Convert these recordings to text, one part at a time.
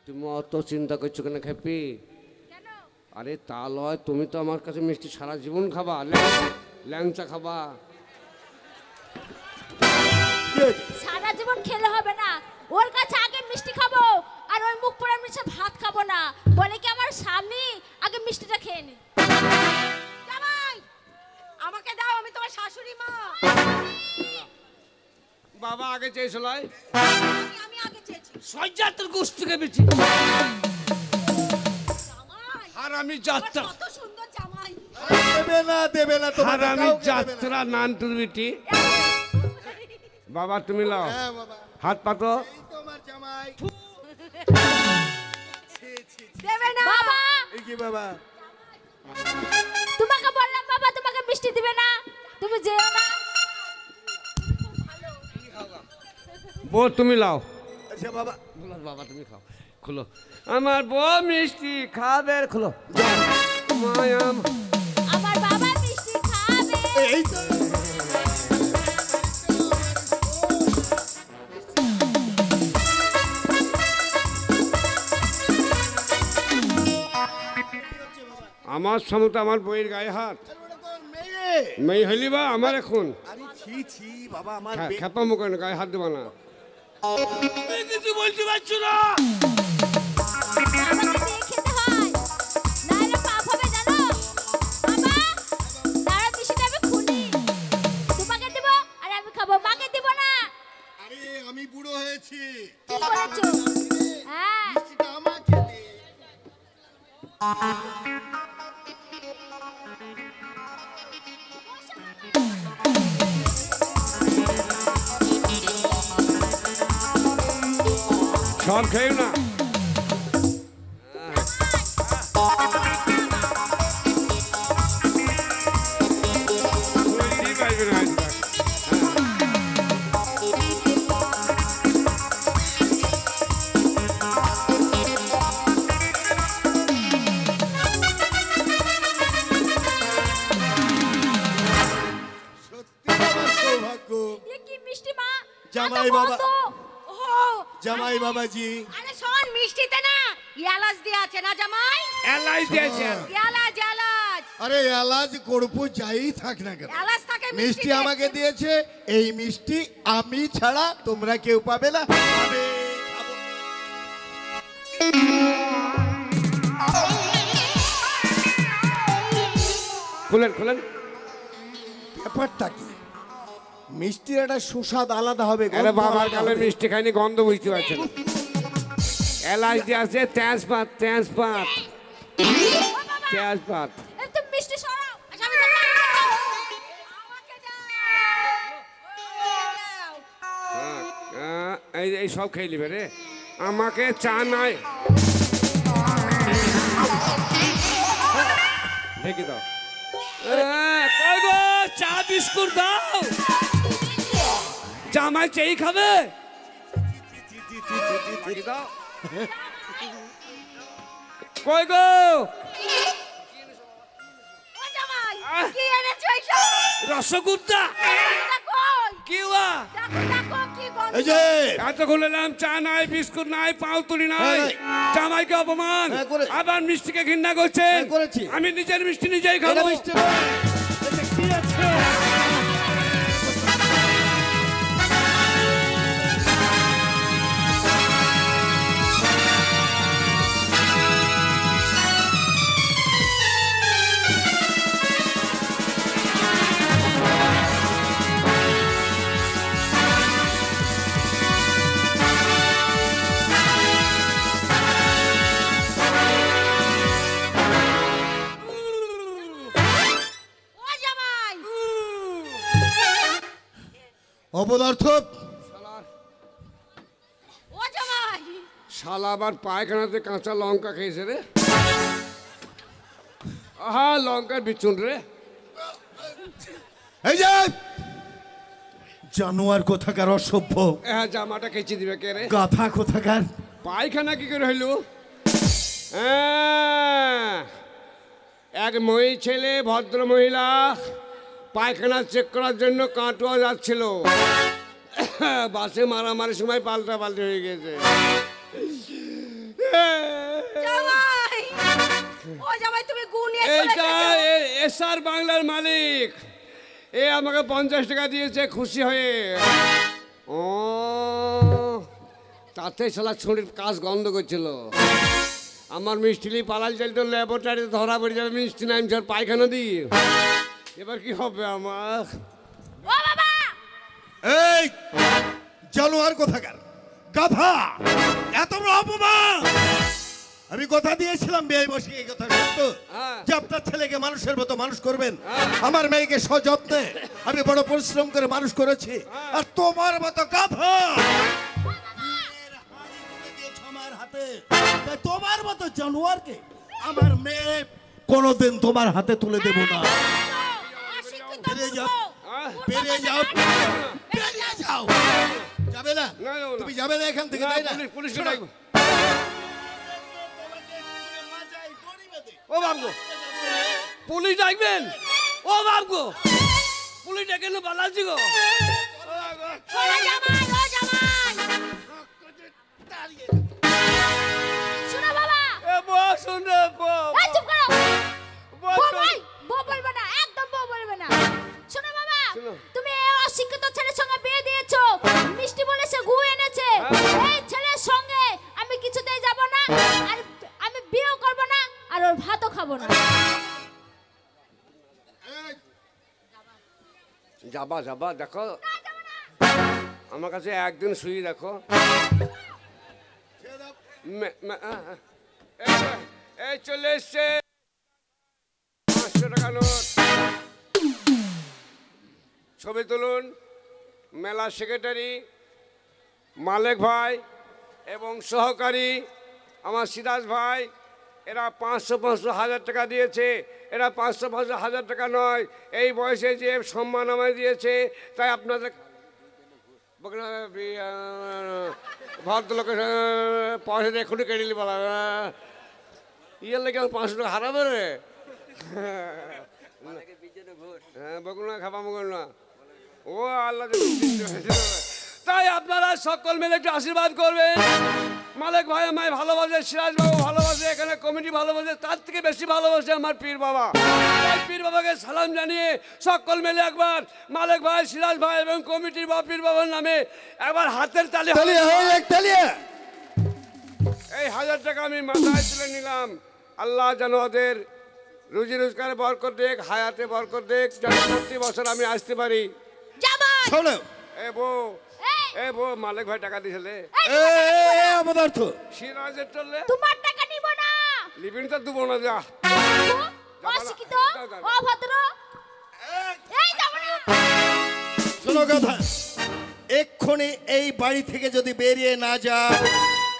তুমি অত চিন্তা করছো কেন খেপি? আরে তা লয়, তুমি তো আমার কাছে মিষ্টি সারা জীবন খাবা, ল্যাংচা খাবা। সারা জীবন খেলে হবে না, ওর কাছে আগে মিষ্টি খাবো আর ওই মুখ পোড়া মিষ্টি ভাত খাবো না, বলে কি আমার স্বামী আগে মিষ্টিটা খেয়ে নি। জামাই আমাকে দাও, আমি তোমার শাশুড়ি মা। বাবা আগে চেয়েছিল, আমি আগে চেয়েছি। সজ্জা তোর গোষ্ঠীকে বেছি জামাই আর আমি যাত্রা, কত সুন্দর জামাই। দেবে না আর আমি যাত্রা নানটুর বেটি। বাবা তুমি লাও, হ্যাঁ বাবা, হাত পাতো। এই তোমার জামাই। দেবে না বাবা এই কি বাবা? তোমাকে বললাম বাবা তোমাকে মিষ্টি দিবে না, তুমি যেও না। বউ তুমি লাও। আচ্ছা বাবা, বলো বাবা তুমি খাও, খুলো আমার বউ মিষ্টি খাবে, খুলো মায়াম। আমার বাবা মিষ্টি খাবে। এই তো আমার সময় আমার বইয়ের গায়ে হাত মেয়ে। মেয়ে হইলি বা আমার এখন আরে ছি ছি বাবা, আমার খেপা মুখে গায়ে হাত দেবা না। কিছু বলতে পারছো না। আমাকে দিয়ে খেতে হয়, নাহলে পাপ হবে জানো। বাবা দাঁড়া, মিষ্টিটা আমি খুলি, তোমাকে দেবো আর আমি খাবো, মাকে দেবো না। আরে আমি বুড়ো হয়েছি, কি বলেছো? হ্যাঁ মিষ্টিটা আমাকে দে। সব খেয়ে না। সত্যি আমার সৌভাগ্য। এ কি মিষ্টি মা? জামাই এত বাবা। বন্ধ। ও জামাই বাবাজি, আরে শোন, মিষ্টিতে না এলাচ দেয়া আছে না জামাই? এলাই দিয়েছে। এলাচ এলাচ আরে এলাচ করবো যাই থাক না কেন, এলাচ থাকে মিষ্টি আমাকে দিয়েছে। এই মিষ্টি আমি ছাড়া তোমরা কেউ পাবে না, আমি খাবো। খুলেন খুলেন। ব্যাপারটা কি? মিষ্টির একটা সুস্বাদ আলাদা হবে, আরে গন্ধ বাবার আলাদা কালে হবে। মিষ্টি খাইনি, গন্ধ বুঝতে পারছে না। এলাই দিয়ে আছে তেজপাত, তেজপাত, তেজপাত। এ তুমি মিষ্টি সরাও। আচ্ছা আমি দেখো, আমাকে দাও। এই এই সব খেয়ে নিবে রে, আমাকে চা নাই। ঢেকে দাও। কই গো, চা বিস্কুট দাও। জামাই চেই খাবে। ঢেকে দাও। কই গো, ও জামাই আহ! কি এনেছো এইসব? রসগোল্লা এটা কই? কি হওয়া? দেখো দেখো কি গন্ধ। এই যে এত খুলেলাম, চা নাই, বিস্কুট নাই, পাও তুলি নাই। হ্যাঁ, জামাইকে অপমান, হ্যাঁ, করে- আবার মিষ্টিকে ঘৃণা করছেন। হ্যাঁ, করেছি। আমি নিজের মিষ্টি নিজেই এটা খাবো। মিষ্টি নয়। এটা কি আছে? ও জামাই অপদার্থ, ও জামাই শালা আবার পায়খানাতে কাঁচা লঙ্কা খেয়েছে রে। আহা, লঙ্কার বিচুন রে। এই যে জানোয়ার কোথাকার, অসভ্য হ্যাঁ, জামাটা কেচে দিবে কে রে? গাধা কোথাকার। পায়খানা কি করে হইল? হ্যাঁ, এক মহি ছেলে, ভদ্র মহিলা, পায়খানা চেক করার জন্য কাটোয়া যাচ্ছিল। বাসে মারামারির সময় পাল্টা পাল্টি হয়ে গেছে। জামাই ও জামাই তুমি গু নিয়ে চলে এইটা গেছো এসআর বাংলার মালিক, এ আমাকে 50 টাকা দিয়েছে খুশি হয়ে। ও তাতে শালা ছুরির কাজ গন্ধ করছিল। আমার মিষ্টি পালাল চাল তো ল্যাবরেটরিতে ধরা পড়ে যাবে, মিষ্টি নাম স্যার পায়খানা দিই। এবার কি হবে আমার? ও বাবা এই জানোয়ার কোথাকার গাধা, এত বড় অপমান! আমি কথা দিয়েছিলাম বিয়ে বসে এই কথা সত্য হ্যাঁ। যে আপনার ছেলেকে মানুষের মতো মানুষ করবেন। হ্যাঁ। আমার মেয়েকে সযত্নে আমি বড় পরিশ্রম করে মানুষ করেছি, আর তোমার মতো গাধা নিজের হাড়ি তুলে দিয়েছো আমার হাতে। তাই তোমার মতো জানোয়ারকে আমার মেয়ে কোনোদিন তোমার হাতে তুলে দেব না। অশিক্ষিত বেরিয়ে যাও, হ্যাঁ? বেরিয়ে যাও, বেরিয়ে যাও। যাবে না? না, না, না। তুমি যাবে না এখান থেকে, তাই না? পুলিশকে শোনো, ডাকবো। তোমাকে মাজায় দড়ি বেঁধে ও বাবগো, পুলিশ ডাকবেন? ও বাবগো, পুলিশ ডেকে নো পালাচ্ছি গো। শোনো জামাই, ও জামাই দাঁড়িয়ে শোনো বাবা। এ বউ শুন রে বউ। এই চুপ করো। বউ বউ শুন। ভাই, বউ বলবে না, একদম বউ বলবে না। শোনো বাবা, শোনো। তুমি এই অশিক্ষিত ছেলের সঙ্গে বিয়ে দিয়েছো। মিষ্টি বলে সে গু এনেছে। এই ছেলের সঙ্গে আমি কিছুতেই যাব না, আর আমি বিয়েও করব না, আর ওর ভাতও খাবো না। যাবা যাবা, দেখো আমার কাছে একদিন শুই দেখো। এই চলে এসছে 500 টাকা নোট। ছবি তুলুন। মেলা সেক্রেটারি মালেক ভাই এবং সহকারী আমার সিরাজ ভাই, এরা 500 হাজার টাকা দিয়েছে। এরা 500 হাজার টাকা নয়, এই বয়সে যে সম্মান আমায় দিয়েছে, তাই আপনাদের ভদ্রলোকের পয়সা দিয়ে এখনই কেটে নিলি বলা ইয়ে লেগে 500 টাকা হারাবে রে। হ্যাঁ বকুল না, খাবা মগুল না। ও আল্লাহ, তাই আপনারা সকল মিলে একটু আশীর্বাদ করবেন। মালিক ভাই আমায় ভালোবাসে, সিরাজ বাবু ভালোবাসে, এখানে কমিটি ভালোবাসে, তার থেকে বেশি ভালোবাসে আমার পীর বাবা। তাই পীর বাবাকে সালাম জানিয়ে সকল মিলে একবার মালিক ভাই, সিরাজ ভাই এবং কমিটির বা পীর বাবার নামে একবার হাতের তালি। তালিয়া হয়ে যাক, তালিয়া। এই 1000 টাকা আমি মাথায় তুলে নিলাম। আল্লাহ যেন ওদের রুজি রোজগারে বরকত দেখ, হায়াতে বরকত দেখ, যেন প্রতি বছর আমি আসতে পারি। জামাই শোনো, এ বউ, এই, এ বউ, মালিক ভাই টাকা দিয়েছিলে এই অপদার্থ, সিরাজের চললে তোমার টাকা নিব না। লিবিন তো দেবো না, যা। অশিক্ষিত, অভদ্র। এই যাবো না। শোনো কথা, এক্ষুনি এই বাড়ি থেকে যদি বেরিয়ে না যাও।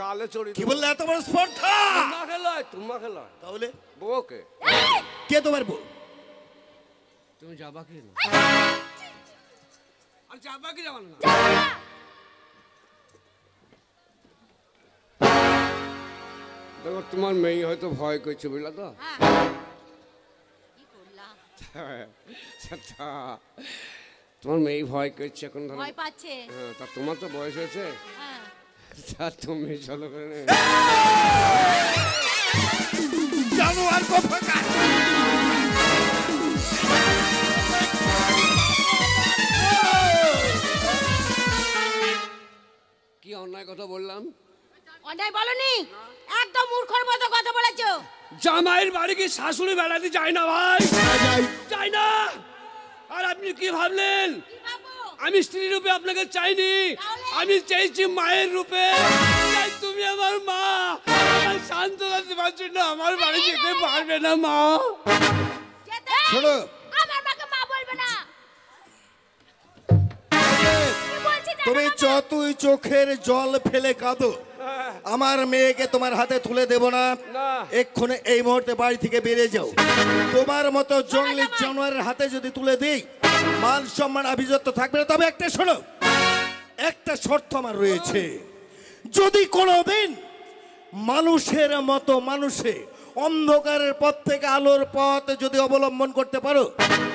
কালে চড়ি কি বললে? এত বড় স্পর্ধা? তোমা খেলায়, তোমা খেলায় তাহলে বউকে এই, কে তোমার বউ? তুমি যাবা কি না? আর যাবা কি যাবা না? যাবো না। দেখো তোমার মেয়ে হয়তো ভয় করছে, বুঝলা তো? কি করলাম? আচ্ছা, তোমার মেয়ে ভয় করছে এখন ধরো। ভয় পাচ্ছে। হ্যাঁ, তা তোমার তো বয়স হয়েছে, হ্যাঁ তা তুমি চলো করে। জানোয়ার কোথাকার! কি অন্যায় কথা বললাম? অন্যায় বলনি, একদম মূর্খর মতো কথা বলেছো। জামাইয়ের বাড়ি কি শাশুড়ি বেড়াতে যায় না ভাই? যাই। যায় না। আর আপনি কি ভাবলেন কি বাবু? আমি স্ত্রী রূপে আপনাকে চাইনি, তাহলে? আমি চাইছি মায়ের রূপে। তাই তুমি আমার মা, আমার শান্ত করতে পারছি না, আমার বাড়ি যেতে পারবে না মা। যেতে। শোনো, আমার মাকে মা বলবে না। কি বলছি জানো তুমি বাবা? যতই চোখের জল ফেলে কাঁদো, আমার মেয়েকে তোমার হাতে তুলে দেব না। না। এক্ষুনি এই মুহূর্তে বাড়ি থেকে বেরিয়ে যাও। তোমার মতো জঙ্গলি জানোয়ারের হাতে যদি তুলে দিই, মান সম্মান আভিজাত্য থাকবে না। তবে একটা শোনো, একটা শর্ত আমার রয়েছে। যদি কোনোদিন মানুষের মতো মানুষে অন্ধকারের পথ থেকে আলোর পথ যদি অবলম্বন করতে পারো,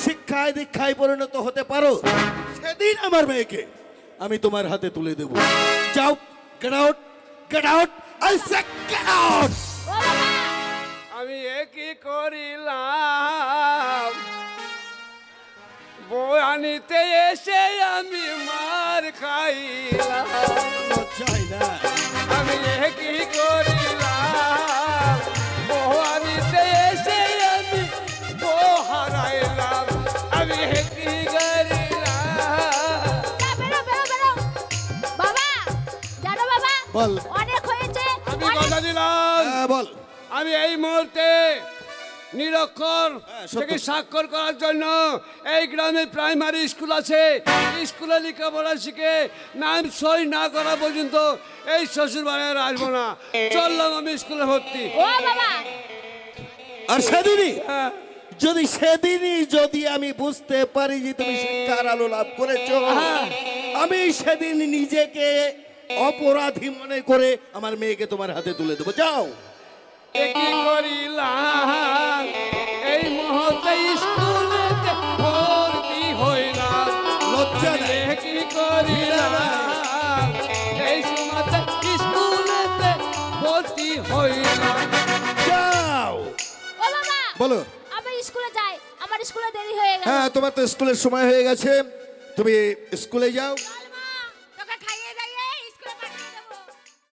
শিক্ষায় দীক্ষায় পরিণত হতে পারো, সেদিন আমার মেয়েকে আমি তোমার হাতে তুলে দেব। যাও, get out, get out, I say get out. ও বাবা আমি কি করিলাম, বউ আনিতে এসে আমি মার খাইলাম। লজ্জাই না। আমি কি করিলাম, বউ আনিতে এসে আমি বউ হারাইলাম। আমি কি করিলাম। যা, বেরো বেরো বেরো বাবা, জানো বাবা বল। অনেক হয়েছে আমি অনেক- কথা দিলাম, বল। আমি এই মুহূর্তে নিরক্ষর সত্য। থেকে স্বাক্ষর করার জন্য এই গ্রামে প্রাইমারি স্কুল আছে, স্কুলে লেখাপড়া শিখে নাম সই না করা পর্যন্ত এই শ্বশুর বাড়ি আর আসবো না। চললাম আমি স্কুলে ভর্তি। ও বাবা আর সেদিনই হ্যাঁ, যদি আমি বুঝতে পারি যে তুমি শিক্ষার আলো লাভ করেছো, আমি সেদিন নিজেকে অপরাধী মনে করে আমার মেয়েকে তোমার হাতে তুলে দেবো। যাও। এ কি করিলাম, এই মুহূর্তে স্কুলেতে ভর্তি হইলাম। লজ্জা নাই। এ কি করিলাম, এই সময়তে স্কুলেতে ভর্তি হইলাম। যাও। ও বাবা বলো। আমি স্কুলে যাই, আমার স্কুলে দেরি হয়ে গেল। হ্যাঁ, তোমার তো স্কুলের সময় হয়ে গেছে, তুমি স্কুলে যাও।